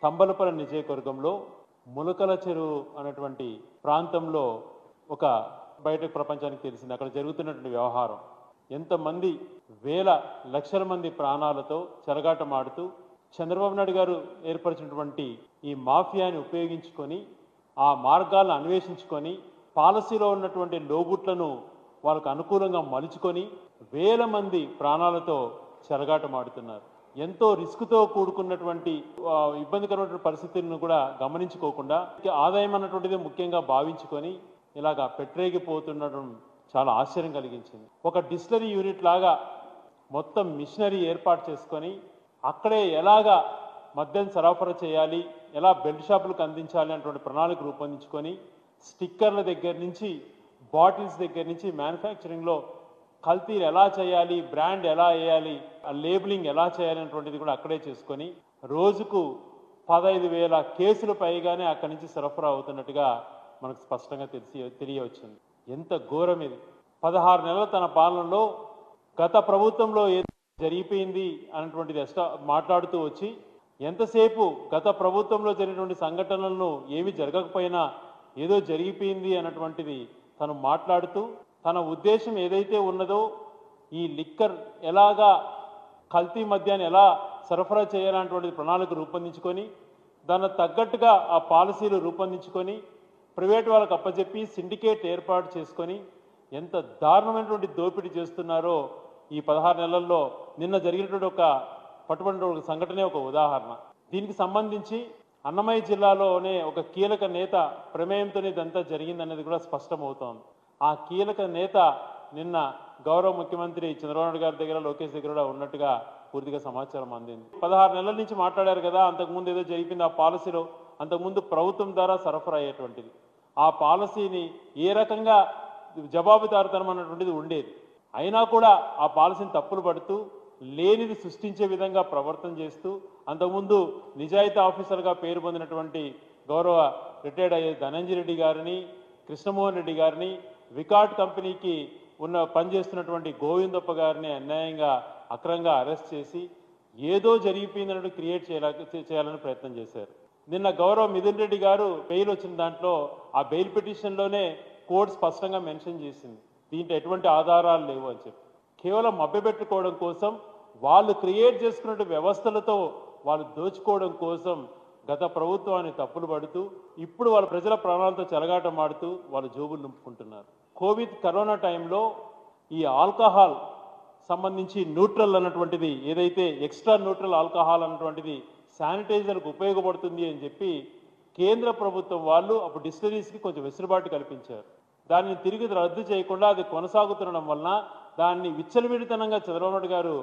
తంబలపల్లి నియోజకవర్గంలో ములకల చెరువు అనేటువంటి ప్రాంతంలో ఒక బయటకు ప్రపంచానికి తెలిసింది. అక్కడ జరుగుతున్నటువంటి వ్యవహారం ఎంతమంది వేల లక్షల మంది ప్రాణాలతో చెలగాటమాడుతూ చంద్రబాబు నాయుడు గారు ఏర్పరిచినటువంటి ఈ మాఫియాని ఉపయోగించుకొని ఆ మార్గాలను అన్వేషించుకొని పాలసీలో ఉన్నటువంటి లోగుట్లను వాళ్ళకు అనుకూలంగా మలుచుకొని వేల మంది ప్రాణాలతో చెలగాటమాడుతున్నారు. ఎంతో రిస్క్తో కూడుకున్నటువంటి ఇబ్బందికరమైనటువంటి పరిస్థితులను కూడా గమనించుకోకుండా ఆదాయం అన్నటువంటిది ముఖ్యంగా భావించుకొని ఇలాగా పెట్టరేగిపోతుండడం చాలా ఆశ్చర్యం కలిగించింది. ఒక డిస్టిలరీ యూనిట్ లాగా మొత్తం మిషనరీ ఏర్పాటు చేసుకొని అక్కడే ఎలాగా మద్యం సరఫరా చేయాలి, ఎలా బెల్ట్ షాపులకు అందించాలి అనేటువంటి ప్రణాళిక రూపొందించుకొని స్టిక్కర్ల దగ్గర నుంచి బాటిల్స్ దగ్గర నుంచి మ్యానుఫ్యాక్చరింగ్లో కల్తీలు ఎలా చేయాలి, బ్రాండ్ ఎలా వేయాలి, లేబులింగ్ ఎలా చేయాలి అనేటువంటిది కూడా అక్కడే చేసుకొని రోజుకు 15,000 కేసులు పైగానే అక్కడి నుంచి సరఫరా అవుతున్నట్టుగా మనకు స్పష్టంగా తెలియవచ్చింది. ఎంత ఘోరం ఇది! 16 నెలల తన పాలనలో గత ప్రభుత్వంలో ఏదో జరిగిపోయింది అన్నటువంటిది మాట్లాడుతూ వచ్చి ఎంతసేపు గత ప్రభుత్వంలో జరిగినటువంటి సంఘటనలను ఏమి జరగకపోయినా ఏదో జరిగిపోయింది అన్నటువంటిది తను మాట్లాడుతూ తన ఉద్దేశం ఏదైతే ఉన్నదో ఈ లిక్కర్ ఎలాగా కల్తీ మద్యాన్ని ఎలా సరఫరా చేయాలన్నటువంటి ప్రణాళిక రూపొందించుకొని దానికి తగ్గట్టుగా ఆ పాలసీలు రూపొందించుకొని ప్రైవేట్ వాళ్ళకు అప్పచెప్పి సిండికేట్ ఏర్పాటు చేసుకొని ఎంత దారుణమైనటువంటి దోపిడీ చేస్తున్నారో ఈ 16 నెలల్లో నిన్న జరిగినటువంటి ఒక పట్టుబడిన ఒక సంఘటనే ఒక ఉదాహరణ. దీనికి సంబంధించి అన్నమయ్య జిల్లాలోనే ఒక కీలక నేత ప్రమేయంతోనే ఇదంతా జరిగిందనేది కూడా స్పష్టమవుతోంది. ఆ కీలక నేత నిన్న గౌరవ ముఖ్యమంత్రి చంద్రబాబు నాయుడు గారి దగ్గర, లోకేష్ దగ్గర కూడా ఉన్నట్టుగా పూర్తిగా సమాచారం అందింది. 16 నెలల నుంచి మాట్లాడారు కదా, అంతకుముందు ఏదో జరిగింది ఆ పాలసీలో, అంతకుముందు ప్రభుత్వం ద్వారా సరఫరా అయ్యేటువంటిది ఆ పాలసీని ఏ రకంగా జవాబుదారుతనం అన్నటువంటిది ఉండేది. అయినా కూడా ఆ పాలసీని తప్పులు పడుతూ లేనిది సృష్టించే విధంగా ప్రవర్తన చేస్తూ అంతకుముందు నిజాయితీ ఆఫీసర్గా పేరు పొందినటువంటి గౌరవ రిటైర్డ్ అయ్యే ధనంజయ రెడ్డి గారిని, కృష్ణమోహన్ రెడ్డి గారిని, వికాట్ కంపెనీకి పనిచేస్తున్నటువంటి గోవిందప్ప గారిని అన్యాయంగా అక్రమంగా అరెస్ట్ చేసి ఏదో జరిగిపోయిందన్నట్టు క్రియేట్ చేయాలని ప్రయత్నం చేశారు. నిన్న గౌరవ మిథున్ రెడ్డి గారు బెయిల్ వచ్చిన దాంట్లో ఆ బెయిల్ పిటిషన్లోనే కోర్టు స్పష్టంగా మెన్షన్ చేసింది దీంట్లో ఎటువంటి ఆధారాలు లేవు అని చెప్పి. కేవలం మభ్యపెట్టుకోవడం కోసం వాళ్ళు క్రియేట్ చేసుకున్న వ్యవస్థలతో వాళ్ళు దోచుకోవడం కోసం గత ప్రభుత్వాన్ని తప్పులు పడుతూ ఇప్పుడు వాళ్ళ ప్రజల ప్రాణాలతో చెలగాటమాడుతూ వాళ్ళు జోబులు నింపుకుంటున్నారు. కరోనా టైంలో ఈ ఆల్కహాల్ సంబంధించి న్యూట్రల్ అన్నటువంటిది ఏదైతే ఎక్స్ట్రా న్యూట్రల్ ఆల్కహాల్ అన్నటువంటిది శానిటైజర్కు ఉపయోగపడుతుంది అని చెప్పి కేంద్ర ప్రభుత్వం వాళ్ళు అప్పుడు డిస్టిలరీస్కి కొంచెం వెసులుబాటు కల్పించారు. దాన్ని తిరిగి రద్దు చేయకుండా అది కొనసాగుతుండడం వలన దాన్ని విచ్చలవిడితనంగా చంద్రబాబు నాయుడు గారు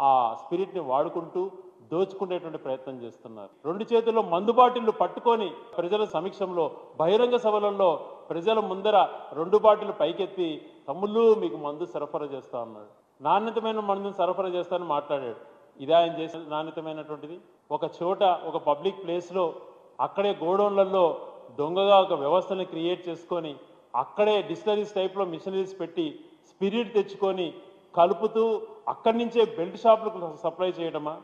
ఆ స్పిరిట్ని వాడుకుంటూ దోచుకునేటువంటి ప్రయత్నం చేస్తున్నారు. 2 చేతుల్లో మందు బాటిళ్లు పట్టుకొని ప్రజల సమీక్షంలో బహిరంగ సభలలో ప్రజల ముందర 2 బాటిళ్లు పైకెత్తి తమ్ముళ్ళు మీకు మందు సరఫరా చేస్తా అన్నాడు. నాణ్యతమైన మందును సరఫరా చేస్తానని మాట్లాడాడు. ఇదే ఆయన చేసిన నాణ్యతమైనటువంటిది? ఒక చోట ఒక పబ్లిక్ ప్లేస్లో అక్కడే గోడౌన్లలో దొంగగా ఒక వ్యవస్థను క్రియేట్ చేసుకొని అక్కడే డిస్టిలరీస్ టైప్లో మిషనరీస్ పెట్టి స్పిరిట్ తెచ్చుకొని కలుపుతూ అక్కడి నుంచే బెల్ట్ షాపులకు సప్లై చేయడమా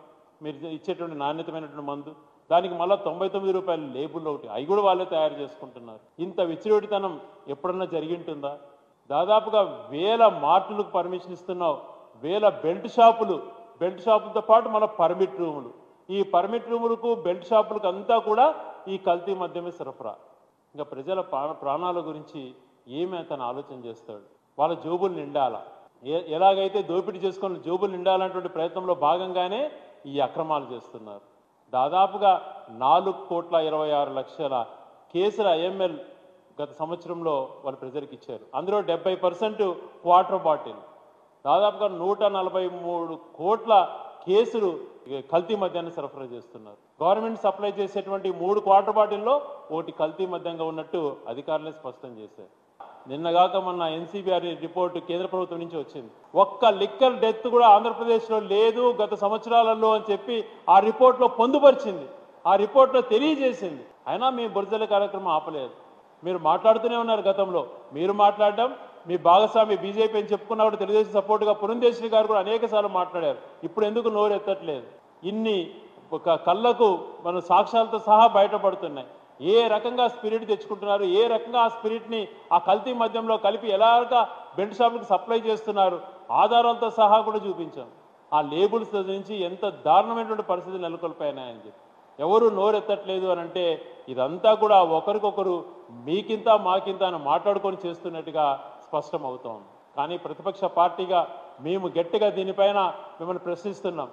మీరు ఇచ్చేటువంటి నాణ్యతమైనటువంటి మందు? దానికి మళ్ళీ 99 రూపాయల లేబుల్ ఒకటి, అవి కూడా వాళ్ళే తయారు చేసుకుంటున్నారు. ఇంత విచ్చిరోడితనం ఎప్పుడన్నా జరిగి ఉంటుందా? దాదాపుగా 1000 మార్టులకు పర్మిషన్ ఇస్తున్నావు, 1000 బెల్ట్ షాపులతో పాటు మన పర్మిట్ రూములు, ఈ పర్మిట్ రూములకు బెల్ట్ షాపులకు అంతా కూడా ఈ కల్తీ మద్యమే సరఫరా. ఇంకా ప్రజల ప్రాణాల గురించి ఏమి అతను ఆలోచన చేస్తాడు? వాళ్ళ జోబులు నిండాలా? ఎలాగైతే దోపిడీ చేసుకొని జోబులు నిండాలన్నటువంటి ప్రయత్నంలో భాగంగానే ఈ అక్రమాలు చేస్తున్నారు. దాదాపుగా 4,26,00,000 కేసుల IML గత సంవత్సరంలో వాళ్ళు ప్రజలకు ఇచ్చారు. అందులో 70% క్వార్టర్ బాటిల్, దాదాపుగా 143 కోట్ల కేసులు కల్తీ మద్యాన్ని సరఫరా చేస్తున్నారు. గవర్నమెంట్ సప్లై చేసేటువంటి 3 క్వార్టర్ బాటిల్లో ఒకటి కల్తీ మద్యంగా ఉన్నట్టు అధికారులే స్పష్టం చేశారు. నిన్నగాక మొన్న NCBR రిపోర్టు కేంద్ర ప్రభుత్వం నుంచి వచ్చింది. ఒక్క లిక్కర్ డెత్ కూడా ఆంధ్రప్రదేశ్లో లేదు గత సంవత్సరాలలో అని చెప్పి ఆ రిపోర్ట్లో పొందుపరిచింది, ఆ రిపోర్ట్లో తెలియజేసింది. అయినా మీ బురదల కార్యక్రమం ఆపలేదు. మీరు మాట్లాడుతూనే ఉన్నారు. గతంలో మీరు మాట్లాడడం, మీ భాగస్వామి బీజేపీ అని చెప్పుకున్నప్పుడు తెలుగుదేశం సపోర్టుగా పురంధేశ్వరి గారు కూడా అనేక సార్లు మాట్లాడారు. ఇప్పుడు ఎందుకు నోరు ఎత్తట్లేదు? ఇన్ని ఒక కళ్ళకు మన సాక్ష్యాలతో సహా బయటపడుతున్నాయి. ఏ రకంగా స్పిరిట్ తెచ్చుకుంటున్నారు, ఏ రకంగా ఆ స్పిరిట్ని ఆ కల్తీ మద్యంలో కలిపి ఎలాగా బెల్ట్ షాపులకు సప్లై చేస్తున్నారు, ఆధారాలతో సహా కూడా చూపించాం. ఆ లేబుల్స్ నుంచి ఎంత దారుణమైనటువంటి పరిస్థితులు నెలకొల్పాయని చెప్పి ఎవరు నోరెత్తట్లేదు అని అంటే ఇదంతా కూడా ఒకరికొకరు మీకింత మాకింత అని మాట్లాడుకొని చేస్తున్నట్టుగా స్పష్టం అవుతోంది. కానీ ప్రతిపక్ష పార్టీగా మేము గట్టిగా దీనిపైన మిమ్మల్ని ప్రశ్నిస్తున్నాం.